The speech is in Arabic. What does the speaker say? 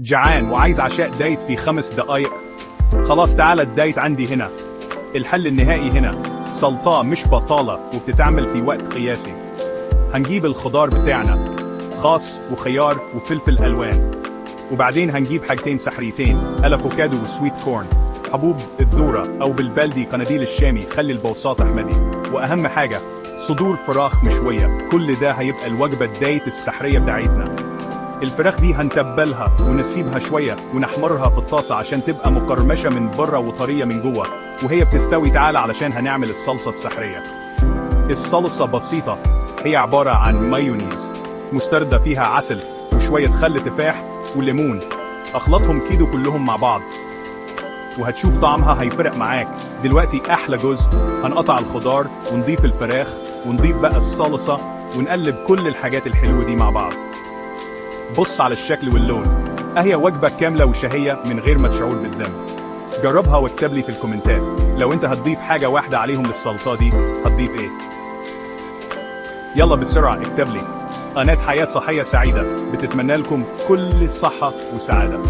جعان وعايز عشاء دايت في 5 دقايق. خلاص تعالى الدايت عندي هنا. الحل النهائي هنا سلطة مش بطالة وبتتعمل في وقت قياسي. هنجيب الخضار بتاعنا، خاص وخيار وفلفل ألوان، وبعدين هنجيب حاجتين سحريتين، الافوكادو وسويت كورن، حبوب الذرة أو بالبلدي قناديل الشامي، خلي البوصات أحمدي، وأهم حاجة صدور فراخ مشوية. كل ده هيبقى الوجبة الدايت السحرية بتاعتنا. الفراخ دي هنتبلها ونسيبها شوية ونحمرها في الطاسة عشان تبقى مقرمشة من بره وطرية من جوه، وهي بتستوي تعالى علشان هنعمل الصلصة السحرية. الصلصة بسيطة، هي عبارة عن مايونيز مستردة فيها عسل وشوية خل تفاح وليمون، اخلطهم كيدو كلهم مع بعض وهتشوف طعمها هيفرق معاك. دلوقتي احلى جزء، هنقطع الخضار ونضيف الفراخ ونضيف بقى الصلصة ونقلب كل الحاجات الحلوة دي مع بعض. بص على الشكل واللون، اهي وجبة كاملة وشهية من غير ما تشعر بالذنب. جربها واكتب لي في الكومنتات لو انت هتضيف حاجة واحدة عليهم للسلطة دي هتضيف ايه. يلا بسرعة اكتب لي. قناة حياة صحية سعيدة بتتمنى لكم كل الصحة والسعادة.